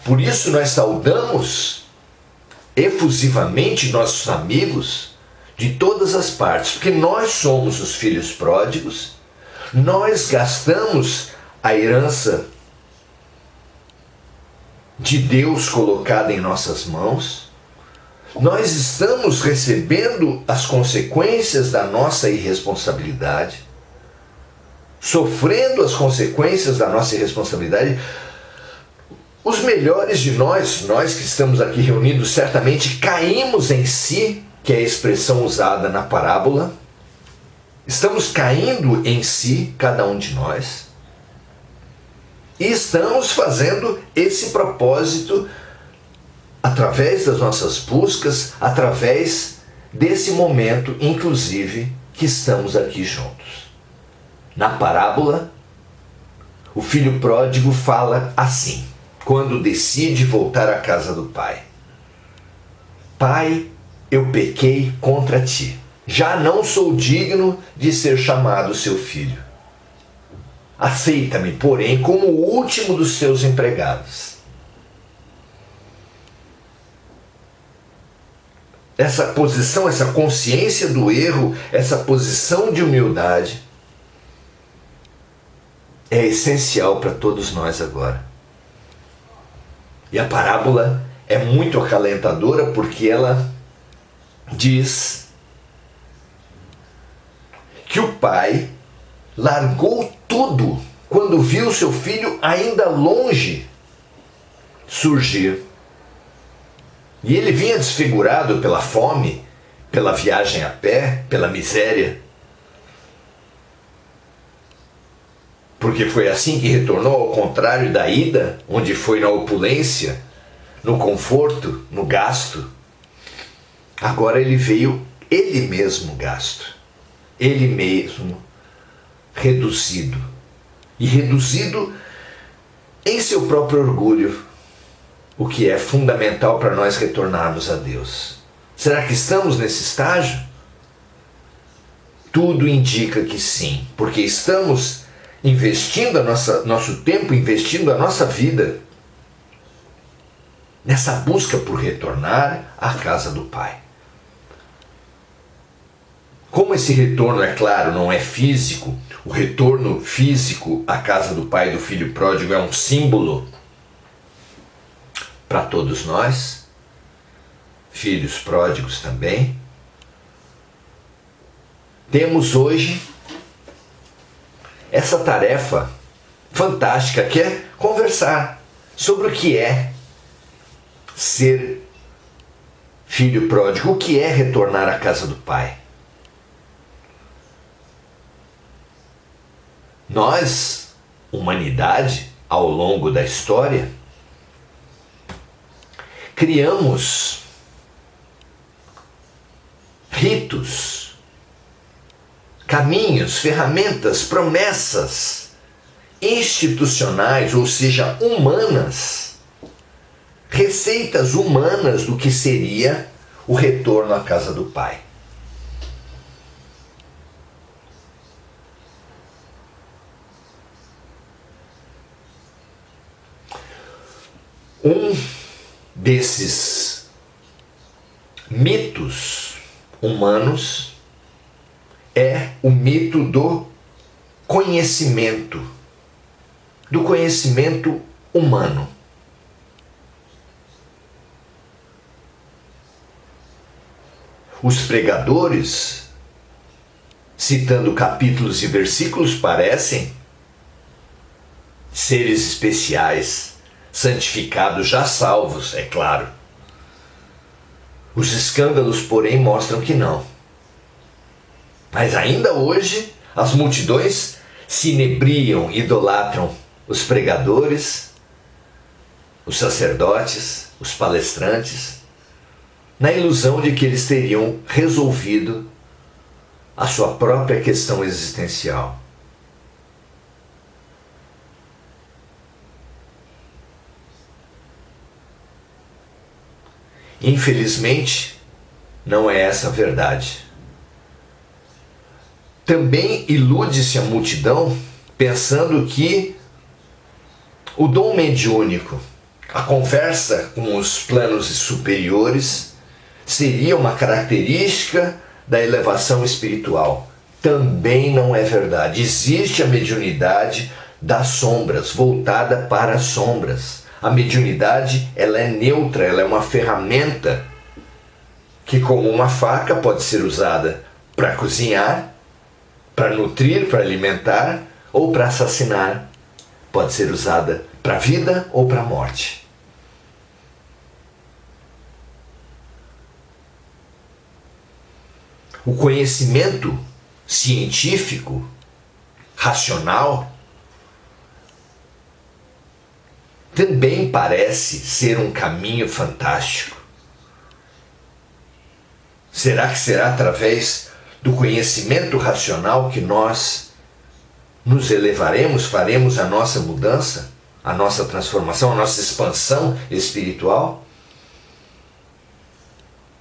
Por isso nós saudamos efusivamente nossos amigos de todas as partes, porque nós somos os filhos pródigos, nós gastamos a herança de Deus colocada em nossas mãos, nós estamos recebendo as consequências da nossa irresponsabilidade, sofrendo as consequências da nossa irresponsabilidade. Os melhores de nós que estamos aqui reunidos, certamente caímos em si, que é a expressão usada na parábola. Estamos caindo em si, cada um de nós. E estamos fazendo esse propósito através das nossas buscas, através desse momento, inclusive, que estamos aqui juntos. Na parábola, o filho pródigo fala assim, quando decide voltar à casa do pai: Pai, eu pequei contra ti. Já não sou digno de ser chamado seu filho. Aceita-me, porém, como o último dos seus empregados. Essa posição, essa consciência do erro, essa posição de humildade é essencial para todos nós agora. E a parábola é muito acalentadora porque ela diz que o pai largou tudo quando viu seu filho ainda longe surgir. E ele vinha desfigurado pela fome, pela viagem a pé, pela miséria. Porque foi assim que retornou, ao contrário da ida, onde foi na opulência, no conforto, no gasto. Agora ele veio ele mesmo gasto, ele mesmo reduzido. E reduzido em seu próprio orgulho, o que é fundamental para nós retornarmos a Deus. Será que estamos nesse estágio? Tudo indica que sim, porque estamos investindo nosso tempo, investindo a nossa vida nessa busca por retornar à casa do Pai. Como esse retorno, é claro, não é físico, o retorno físico à casa do pai do filho pródigo é um símbolo para todos nós, filhos pródigos também. Temos hoje essa tarefa fantástica que é conversar sobre o que é ser filho pródigo, o que é retornar à casa do pai. Nós, humanidade, ao longo da história, criamos ritos, caminhos, ferramentas, promessas institucionais, ou seja, humanas, receitas humanas do que seria o retorno à casa do Pai. Um desses mitos humanos é o mito do conhecimento humano. Os pregadores, citando capítulos e versículos, parecem seres especiais, santificados, já salvos, é claro. Os escândalos, porém, mostram que não. Mas ainda hoje, as multidões se inebriam, idolatram os pregadores, os sacerdotes, os palestrantes, na ilusão de que eles teriam resolvido a sua própria questão existencial. Infelizmente, não é essa a verdade. Também ilude-se a multidão pensando que o dom mediúnico A conversa com os planos superiores seria uma característica da elevação espiritual. Também não é verdade. Existe a mediunidade das sombras, voltada para as sombras. A mediunidade, ela é neutra, ela é uma ferramenta que, como uma faca, pode ser usada para cozinhar, para nutrir, para alimentar ou para assassinar. Pode ser usada para a vida ou para a morte. O conhecimento científico, racional, também parece ser um caminho fantástico. Será que será através do conhecimento racional que nós nos elevaremos, faremos a nossa mudança, a nossa transformação, a nossa expansão espiritual?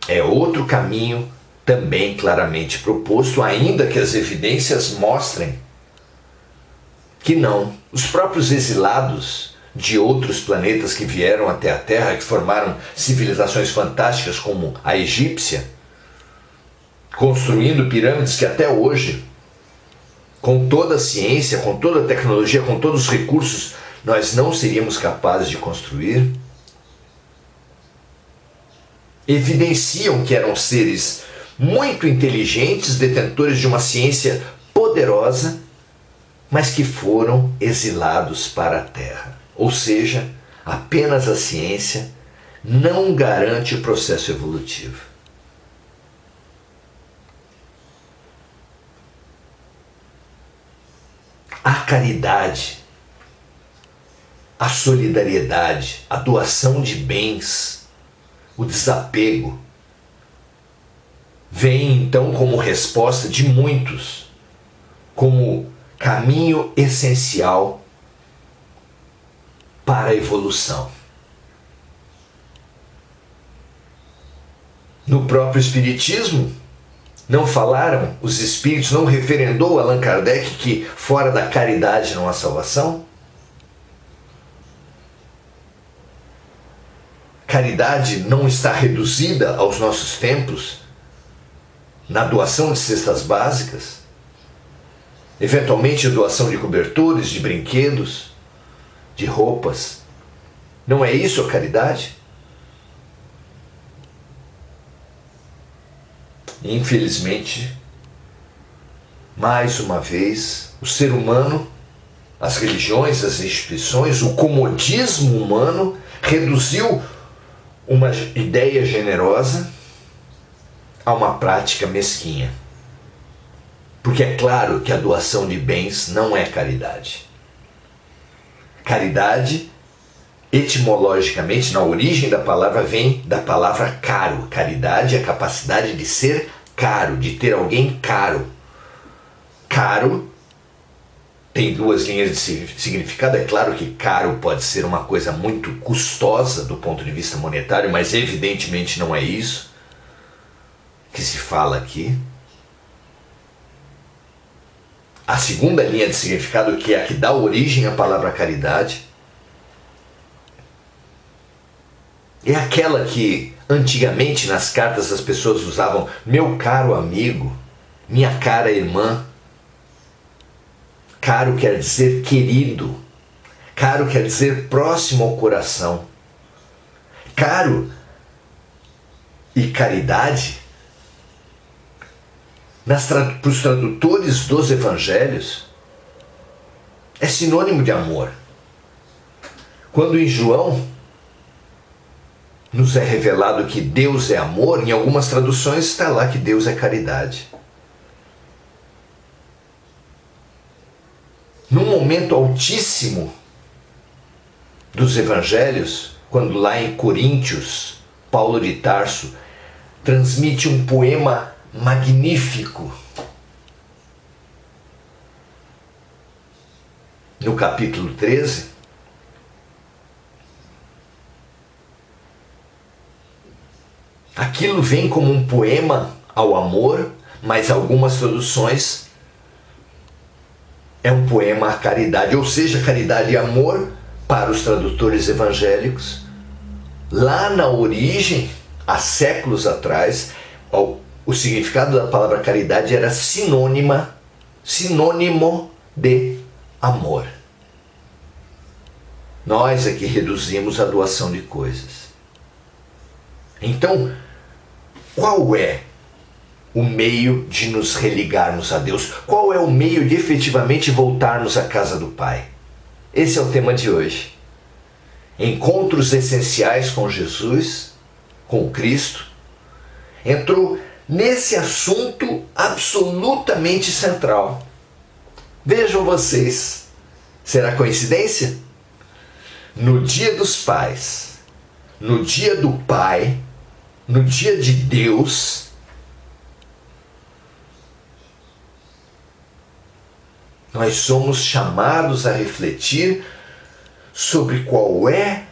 É outro caminho também claramente proposto, ainda que as evidências mostrem que não. Os próprios exilados de outros planetas que vieram até a Terra, que formaram civilizações fantásticas como a egípcia, construindo pirâmides que até hoje, com toda a ciência, com toda a tecnologia, com todos os recursos, nós não seríamos capazes de construir, evidenciam que eram seres muito inteligentes, detentores de uma ciência poderosa, mas que foram exilados para a Terra. Ou seja, apenas a ciência não garante o processo evolutivo. A caridade, a solidariedade, a doação de bens, o desapego, vem então como resposta de muitos, como caminho essencial para a evolução. No próprio Espiritismo, não falaram os Espíritos, não referendou Allan Kardec que fora da caridade não há salvação? Caridade não está reduzida aos nossos templos, na doação de cestas básicas, eventualmente a doação de cobertores, de brinquedos, de roupas. Não é isso a caridade? Infelizmente, mais uma vez, o ser humano, as religiões, as instituições, o comodismo humano reduziu uma ideia generosa a uma prática mesquinha. Porque é claro que a doação de bens não é caridade. Caridade, etimologicamente, na origem da palavra, vem da palavra caro. Caridade é a capacidade de ser caro, de ter alguém caro. Caro tem duas linhas de significado. É claro que caro pode ser uma coisa muito custosa do ponto de vista monetário, mas evidentemente não é isso que se fala aqui. A segunda linha de significado, que é a que dá origem à palavra caridade, é aquela que antigamente nas cartas as pessoas usavam: meu caro amigo, minha cara irmã. Caro quer dizer querido, caro quer dizer próximo ao coração. Caro e caridade, para os tradutores dos evangelhos, é sinônimo de amor. Quando em João nos é revelado que Deus é amor, em algumas traduções está lá que Deus é caridade. Num momento altíssimo dos evangelhos, quando lá em Coríntios, Paulo de Tarso transmite um poema magnífico, no capítulo 13, aquilo vem como um poema ao amor, mas algumas traduções é um poema à caridade, ou seja, caridade e amor para os tradutores evangélicos. Lá na origem, há séculos atrás, o significado da palavra caridade era sinônimo de amor. Nós é que reduzimos a doação de coisas. Então, qual é o meio de nos religarmos a Deus? Qual é o meio de efetivamente voltarmos à casa do Pai? Esse é o tema de hoje. Encontros essenciais com Jesus, com Cristo, entrou nesse assunto absolutamente central. Vejam vocês, será coincidência? No dia dos pais, no dia do Pai, no dia de Deus, nós somos chamados a refletir sobre qual é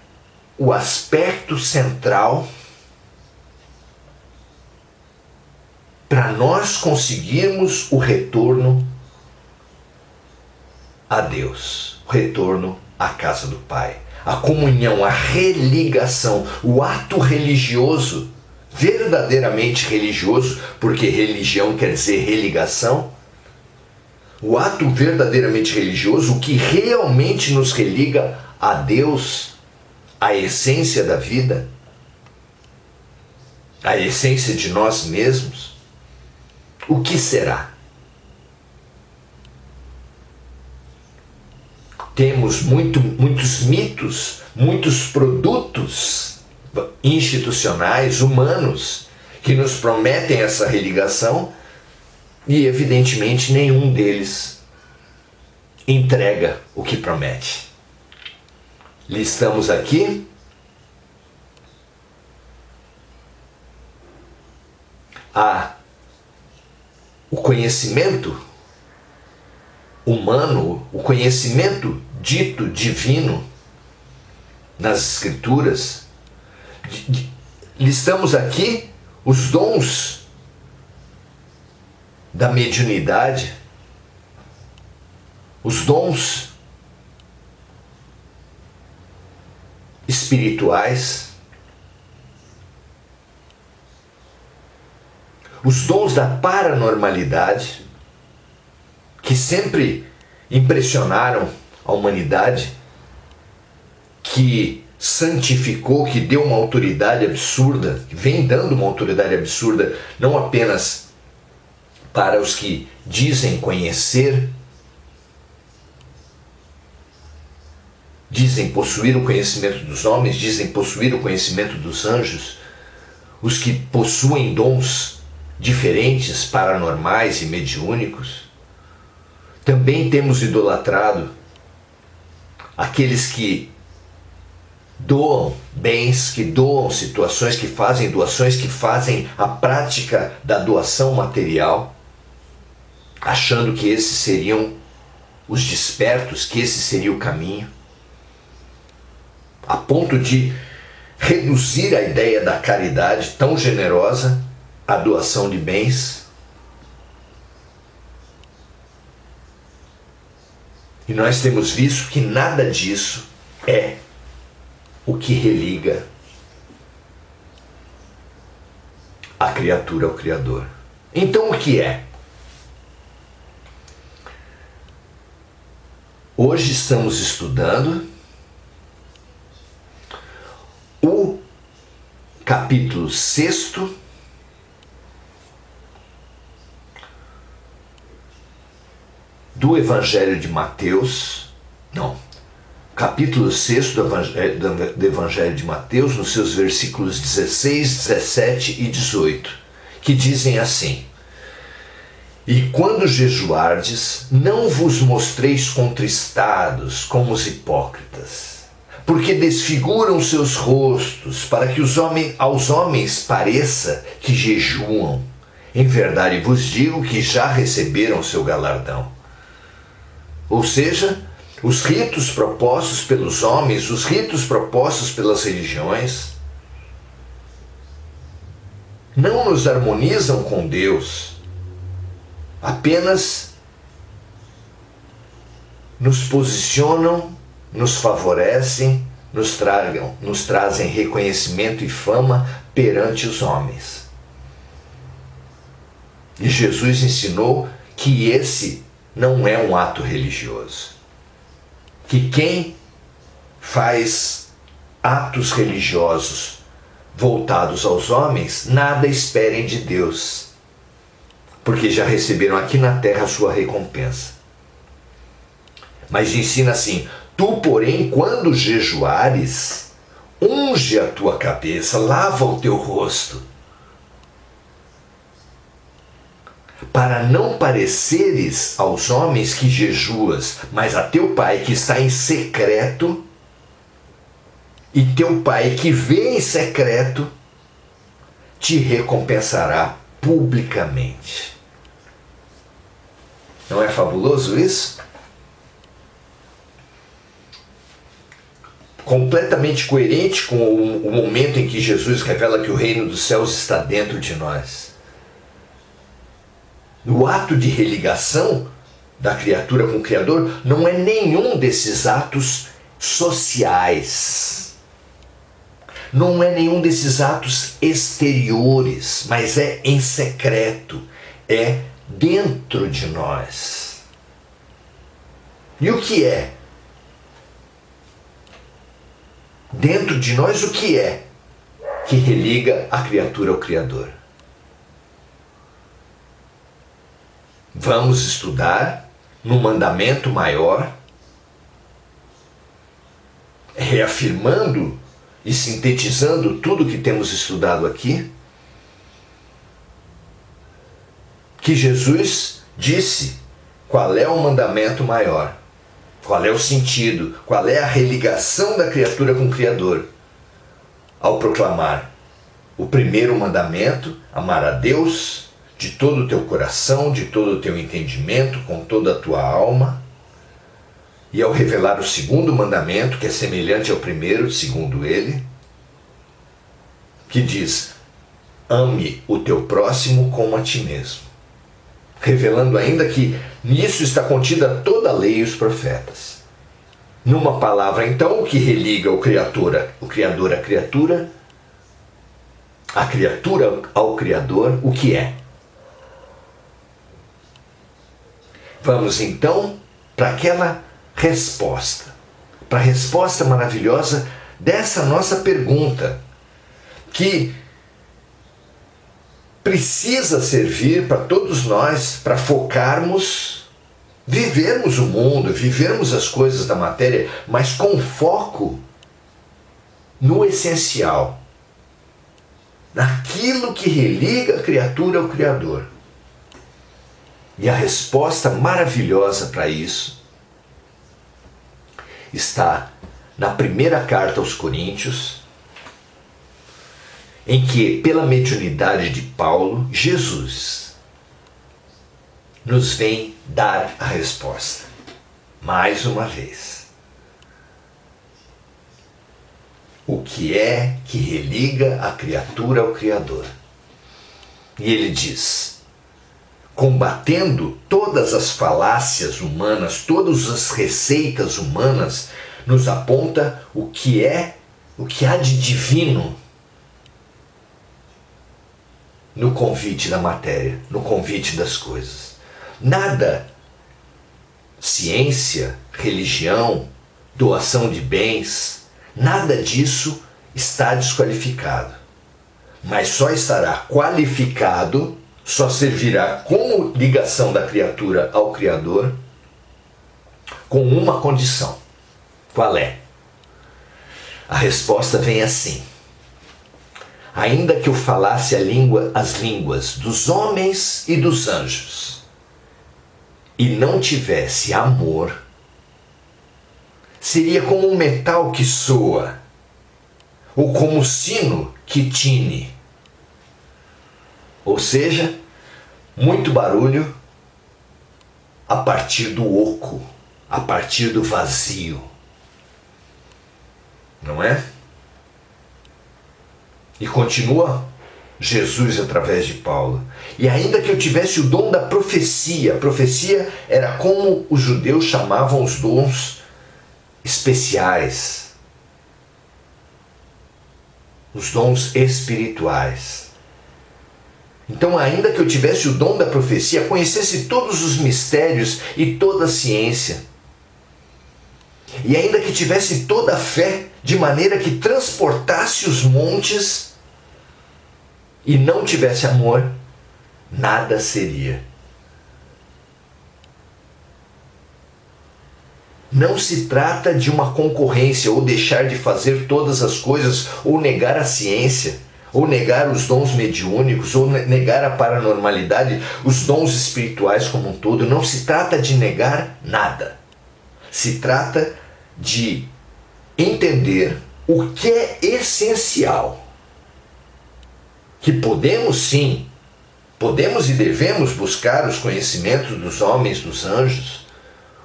o aspecto central para nós conseguirmos o retorno a Deus, o retorno à casa do Pai, a comunhão, a religação, o ato religioso, verdadeiramente religioso, porque religião quer dizer religação. O ato verdadeiramente religioso, o que realmente nos religa a Deus, a essência da vida, a essência de nós mesmos, o que será? Temos muitos mitos, muitos produtos institucionais, humanos, que nos prometem essa religação e, evidentemente, nenhum deles entrega o que promete. Listamos aqui o conhecimento humano, o conhecimento dito divino nas Escrituras. Listamos aqui os dons da mediunidade, os dons espirituais, os dons da paranormalidade, que sempre impressionaram a humanidade, que santificou, que deu uma autoridade absurda, que vem dando uma autoridade absurda, não apenas para os que dizem conhecer, dizem possuir o conhecimento dos homens, dizem possuir o conhecimento dos anjos, os que possuem dons diferentes, paranormais e mediúnicos. Também temos idolatrado aqueles que doam bens, que doam situações, que fazem doações, que fazem a prática da doação material, achando que esses seriam os despertos, que esse seria o caminho, a ponto de reduzir a ideia da caridade tão generosa à doação de bens. E nós temos visto que nada disso é o que religa a criatura ao Criador. Então o que é? Hoje estamos estudando o capítulo 6 do Evangelho de Mateus, capítulo 6 do Evangelho de Mateus, nos seus versículos 16, 17 e 18, que dizem assim: E quando jejuardes, não vos mostreis contristados como os hipócritas, porque desfiguram seus rostos, para que aos homens pareça que jejuam. Em verdade vos digo que já receberam seu galardão. Ou seja, os ritos propostos pelos homens, os ritos propostos pelas religiões, não nos harmonizam com Deus, apenas nos posicionam nos favorecem, nos trazem reconhecimento e fama perante os homens. E Jesus ensinou que esse não é um ato religioso. Que quem faz atos religiosos voltados aos homens, nada esperem de Deus, porque já receberam aqui na terra a sua recompensa. Mas ensina assim: tu, porém, quando jejuares, unge a tua cabeça, lava o teu rosto, para não pareceres aos homens que jejuas, mas a teu Pai que está em secreto, e teu Pai que vê em secreto te recompensará publicamente. Não é fabuloso isso? Completamente coerente com o momento em que Jesus revela que o reino dos céus está dentro de nós. O ato de religação da criatura com o Criador não é nenhum desses atos sociais. Não é nenhum desses atos exteriores, mas é em secreto, é dentro de nós. E o que é? Dentro de nós, o que é que religa a criatura ao Criador? Vamos estudar no mandamento maior, reafirmando e sintetizando tudo que temos estudado aqui, que Jesus disse qual é o mandamento maior, qual é o sentido, qual é a religação da criatura com o Criador, ao proclamar o primeiro mandamento: amar a Deus de todo o teu coração, de todo o teu entendimento, com toda a tua alma, e ao revelar o segundo mandamento, que é semelhante ao primeiro, segundo ele, que diz: ame o teu próximo como a ti mesmo. Revelando ainda que nisso está contida toda a lei e os profetas. Numa palavra, então, o que religa o Criador à criatura, a criatura ao Criador, o que é? Vamos então para aquela resposta, para a resposta maravilhosa dessa nossa pergunta, que precisa servir para todos nós, para focarmos, vivermos o mundo, vivermos as coisas da matéria, mas com foco no essencial, naquilo que religa a criatura ao Criador. E a resposta maravilhosa para isso está na primeira carta aos Coríntios, em que, pela mediunidade de Paulo, Jesus nos vem dar a resposta, mais uma vez. O que é que religa a criatura ao Criador? E ele diz: combatendo todas as falácias humanas, todas as receitas humanas, nos aponta o que há de divino no convite da matéria, no convite das coisas. Nada, ciência, religião, doação de bens, nada disso está desqualificado. Mas só estará qualificado, só servirá como ligação da criatura ao Criador, com uma condição. Qual é? A resposta vem assim: ainda que eu falasse as línguas dos homens e dos anjos, e não tivesse amor, seria como um metal que soa, ou como um sino que tine. Ou seja, muito barulho a partir do oco, a partir do vazio. Não é? E continua Jesus através de Paulo: e ainda que eu tivesse o dom da profecia, a profecia era como os judeus chamavam os dons especiais, os dons espirituais. Então, ainda que eu tivesse o dom da profecia, conhecesse todos os mistérios e toda a ciência, e ainda que tivesse toda a fé, de maneira que transportasse os montes, e não tivesse amor, nada seria. Não se trata de uma concorrência, ou deixar de fazer todas as coisas, ou negar a ciência, ou negar os dons mediúnicos, ou negar a paranormalidade, os dons espirituais como um todo. Não se trata de negar nada. Se trata de entender o que é essencial. Que podemos sim, podemos e devemos buscar os conhecimentos dos homens, dos anjos,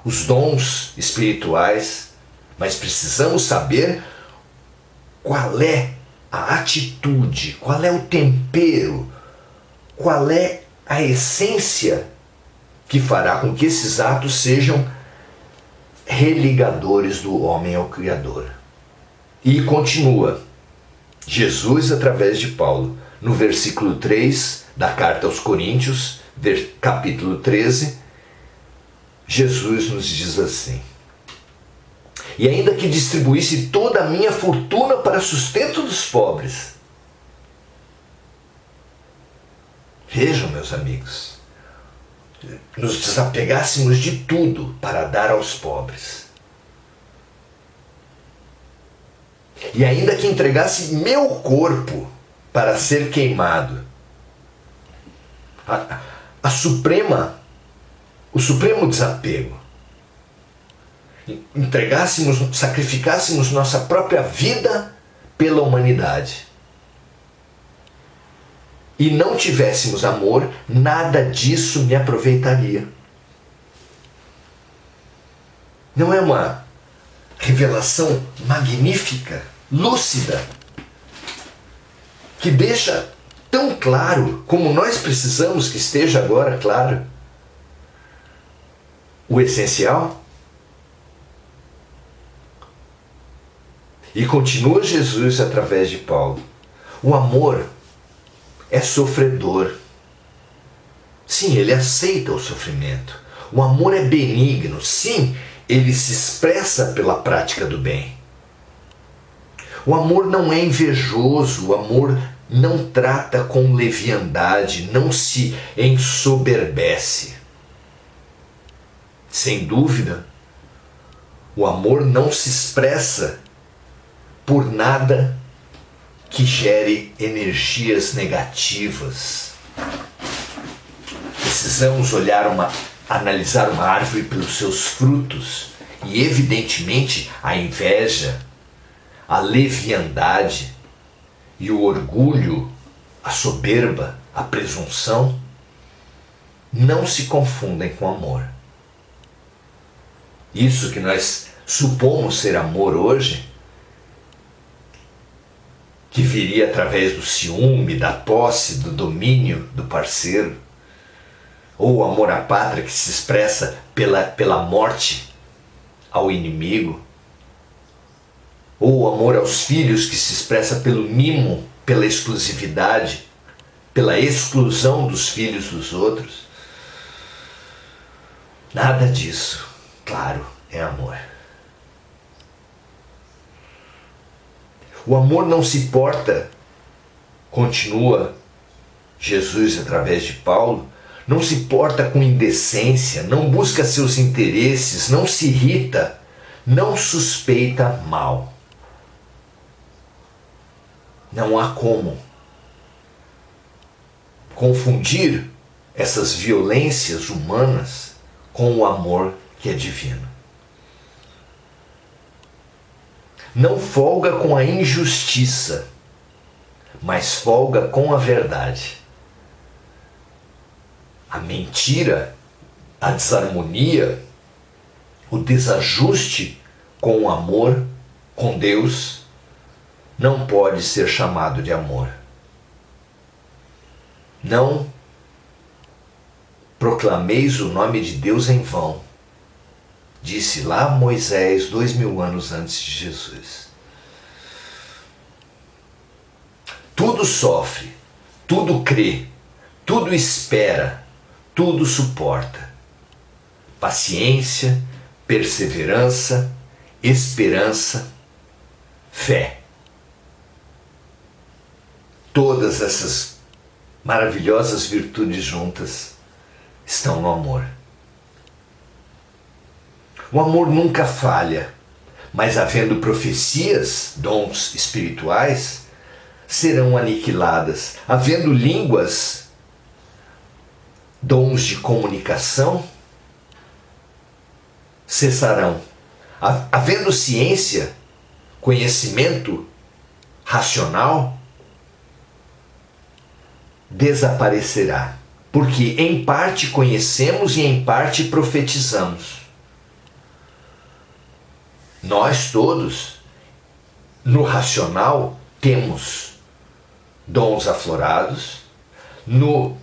os dons espirituais, mas precisamos saber qual é a atitude, qual é o tempero, qual é a essência que fará com que esses atos sejam religadores do homem ao Criador. E continua Jesus através de Paulo, no versículo 3 da carta aos Coríntios, capítulo 13, Jesus nos diz assim: e ainda que distribuísse toda a minha fortuna para sustento dos pobres. Vejam, meus amigos, nos desapegássemos de tudo para dar aos pobres. E ainda que entregasse meu corpo para ser queimado. O supremo desapego. Sacrificássemos nossa própria vida pela humanidade. E não tivéssemos amor, nada disso me aproveitaria. Não é uma revelação magnífica, lúcida, que deixa tão claro, como nós precisamos que esteja agora claro, o essencial? E continua Jesus através de Paulo: o amor é sofredor. Sim, ele aceita o sofrimento. O amor é benigno. Sim, ele se expressa pela prática do bem. O amor não é invejoso. O amor não trata com leviandade, não se ensoberbece. Sem dúvida, o amor não se expressa por nada que gere energias negativas. Precisamos analisar uma árvore pelos seus frutos, e evidentemente a inveja, a leviandade e o orgulho, a soberba, a presunção, não se confundem com amor. Isso que nós supomos ser amor hoje, que viria através do ciúme, da posse, do domínio do parceiro, ou o amor à pátria que se expressa pela morte ao inimigo, ou o amor aos filhos que se expressa pelo mimo, pela exclusividade, pela exclusão dos filhos dos outros. Nada disso, claro, é amor. O amor não se porta, continua Jesus através de Paulo, não se porta com indecência, não busca seus interesses, não se irrita, não suspeita mal. Não há como confundir essas violências humanas com o amor que é divino. Não folga com a injustiça, mas folga com a verdade. A mentira, a desarmonia, o desajuste com o amor, com Deus, não pode ser chamado de amor. Não proclameis o nome de Deus em vão. disse lá Moisés 2000 anos antes de Jesus. Tudo sofre, tudo crê, tudo espera, tudo suporta. Paciência, perseverança, esperança, fé. Todas essas maravilhosas virtudes juntas estão no amor. O amor nunca falha, mas havendo profecias, dons espirituais, serão aniquiladas. Havendo línguas, dons de comunicação, cessarão. Havendo ciência, conhecimento racional, desaparecerá. Porque em parte conhecemos e em parte profetizamos. Nós todos, no racional, temos dons aflorados, no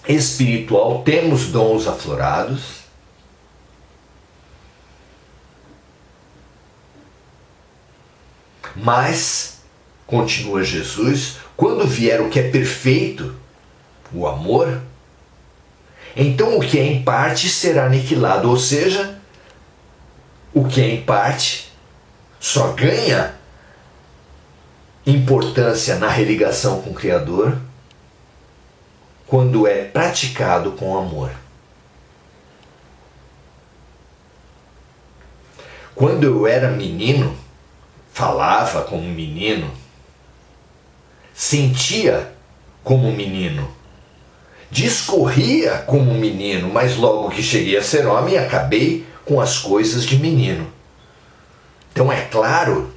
espiritual temos dons aflorados, mas, continua Jesus, quando vier o que é perfeito, o amor, então o que é em parte será aniquilado, ou seja, o que é em parte só ganha importância na religação com o Criador quando é praticado com amor. Quando eu era menino, falava como menino, sentia como menino, discorria como menino, mas logo que cheguei a ser homem, acabei com as coisas de menino. Então é claro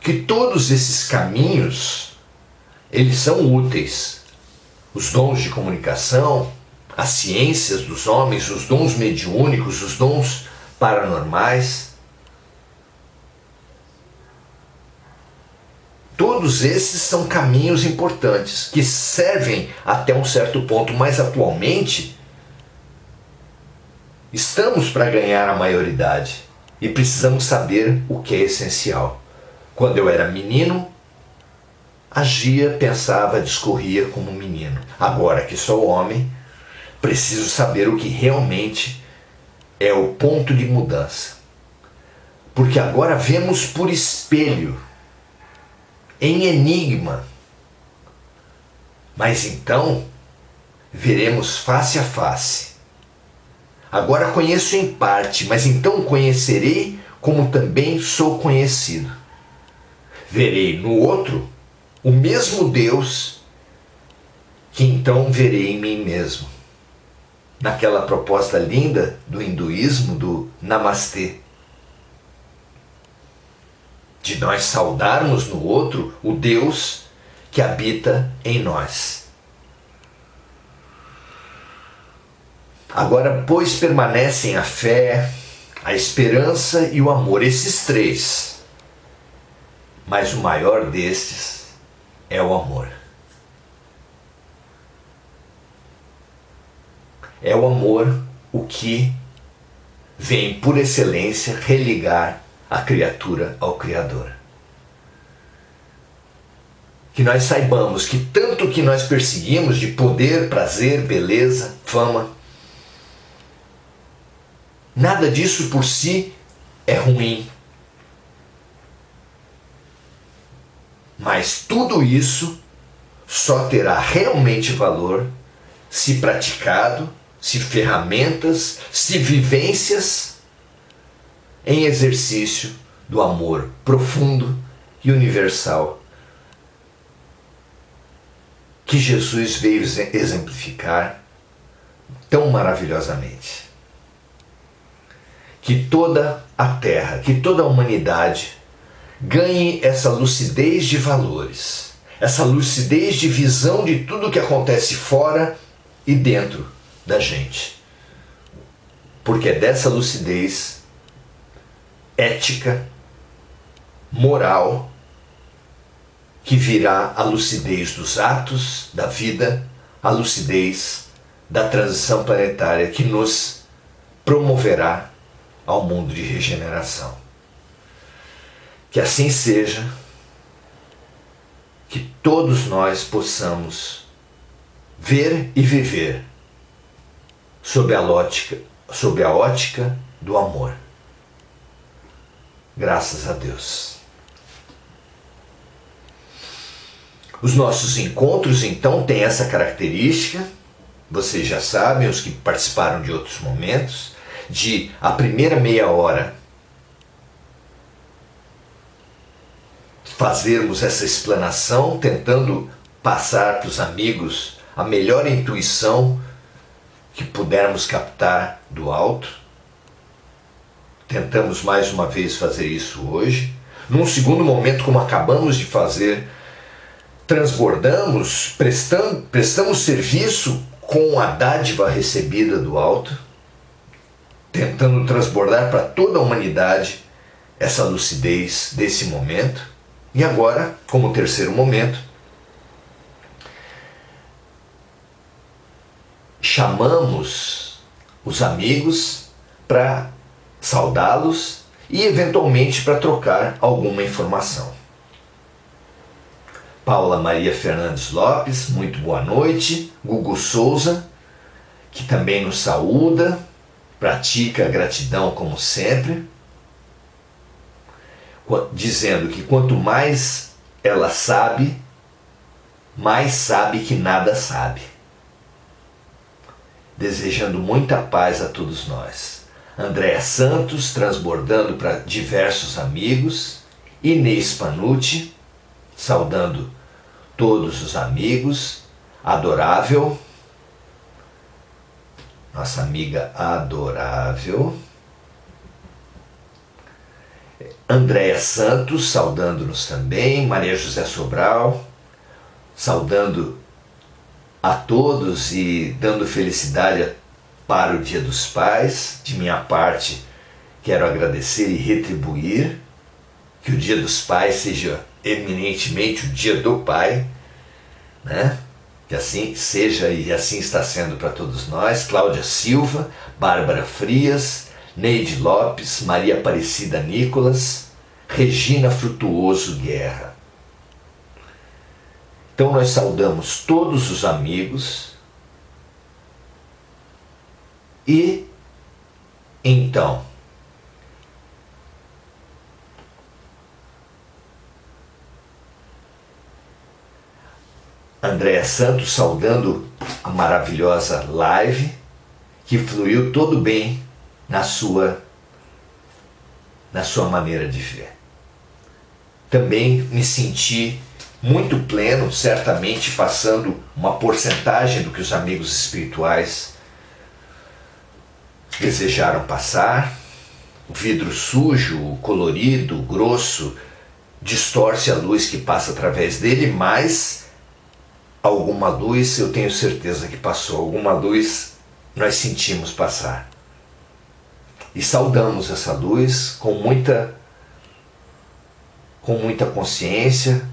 que todos esses caminhos, eles são úteis. Os dons de comunicação, as ciências dos homens, os dons mediúnicos, os dons paranormais, todos esses são caminhos importantes, que servem até um certo ponto, mas atualmente estamos para ganhar a maioridade e precisamos saber o que é essencial. Quando eu era menino, agia, pensava, discorria como menino. Agora que sou homem, preciso saber o que realmente é o ponto de mudança. Porque agora vemos por espelho, em enigma. Mas então, veremos face a face. Agora conheço em parte, mas então conhecerei como também sou conhecido. Verei no outro o mesmo Deus que então verei em mim mesmo. Naquela proposta linda do hinduísmo, do Namastê. De nós saudarmos no outro o Deus que habita em nós. Agora, pois, permanecem a fé, a esperança e o amor, esses três. Mas o maior destes é o amor. É o amor o que vem por excelência religar a criatura ao Criador. Que nós saibamos que tanto que nós perseguimos de poder, prazer, beleza, fama, nada disso por si é ruim. Mas tudo isso só terá realmente valor se praticado, se ferramentas, se vivências em exercício do amor profundo e universal que Jesus veio exemplificar tão maravilhosamente. Que toda a Terra, que toda a humanidade ganhe essa lucidez de valores, essa lucidez de visão de tudo que acontece fora e dentro da gente. Porque é dessa lucidez ética, moral, que virá a lucidez dos atos da vida, a lucidez da transição planetária que nos promoverá ao mundo de regeneração. Que assim seja, que todos nós possamos ver e viver sob a ótica do amor. Graças a Deus. Os nossos encontros, então, têm essa característica, vocês já sabem, os que participaram de outros momentos, de a primeira meia hora fazermos essa explanação, tentando passar para os amigos a melhor intuição que pudermos captar do alto. Tentamos mais uma vez fazer isso hoje. Num segundo momento, como acabamos de fazer, transbordamos, prestamos serviço com a dádiva recebida do alto, tentando transbordar para toda a humanidade essa lucidez desse momento. E agora, como terceiro momento, chamamos os amigos para saudá-los e eventualmente para trocar alguma informação. Paula Maria Fernandes Lopes, muito boa noite. Gugu Souza, que também nos saúda, pratica a gratidão como sempre, dizendo que quanto mais ela sabe, mais sabe que nada sabe. Desejando muita paz a todos nós. Andréa Santos, transbordando para diversos amigos. Inês Panucci, saudando todos os amigos. Adorável, nossa amiga Adorável. Andréa Santos, saudando-nos também. Maria José Sobral, saudando a todos e dando felicidade para o Dia dos Pais. De minha parte, quero agradecer e retribuir. Que o Dia dos Pais seja eminentemente o Dia do Pai, né? Que assim seja e assim está sendo para todos nós. Cláudia Silva, Bárbara Frias, Neide Lopes, Maria Aparecida Nicolas, Regina Frutuoso Guerra. Então nós saudamos todos os amigos e então Andréa Santos saudando a maravilhosa live que fluiu todo bem na sua maneira de ver. Também me senti muito pleno, certamente passando uma porcentagem do que os amigos espirituais desejaram passar. O vidro sujo, colorido, grosso, distorce a luz que passa através dele, mas alguma luz eu tenho certeza que passou, alguma luz nós sentimos passar. E saudamos essa luz com muita consciência,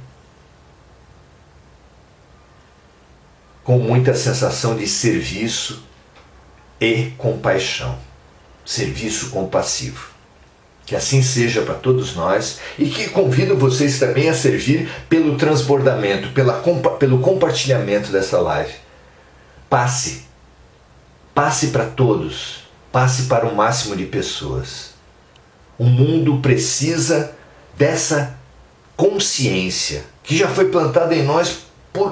com muita sensação de serviço e compaixão, serviço compassivo. Que assim seja para todos nós e que convido vocês também a servir pelo transbordamento, pelo compartilhamento dessa live. Passe para todos, passe para o máximo de pessoas. O mundo precisa dessa consciência que já foi plantada em nós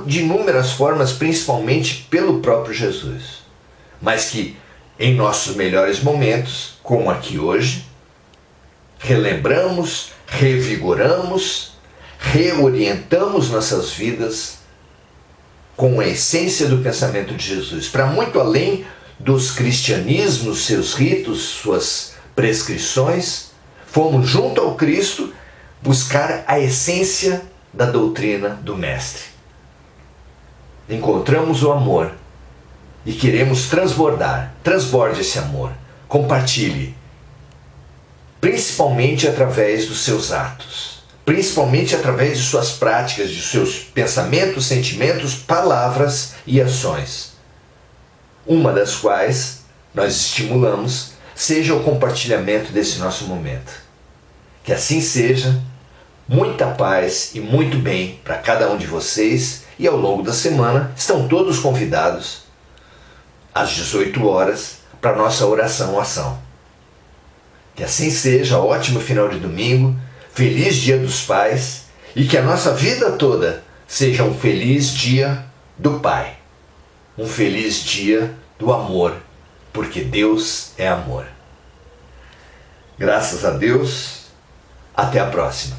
de inúmeras formas, principalmente pelo próprio Jesus, mas que em nossos melhores momentos, como aqui hoje, relembramos, revigoramos, reorientamos nossas vidas com a essência do pensamento de Jesus, para muito além dos cristianismos, seus ritos, suas prescrições. Fomos junto ao Cristo buscar a essência da doutrina do Mestre. Encontramos o amor e queremos transbordar. Transborde esse amor, compartilhe, principalmente através dos seus atos, principalmente através de suas práticas, de seus pensamentos, sentimentos, palavras e ações. Uma das quais nós estimulamos seja o compartilhamento desse nosso momento. Que assim seja. Muita paz e muito bem para cada um de vocês, e ao longo da semana estão todos convidados às 18 horas para a nossa oração-ação. Que assim seja, ótimo final de domingo, feliz Dia dos Pais, e que a nossa vida toda seja um feliz Dia do Pai. Um feliz Dia do amor, porque Deus é amor. Graças a Deus, até a próxima.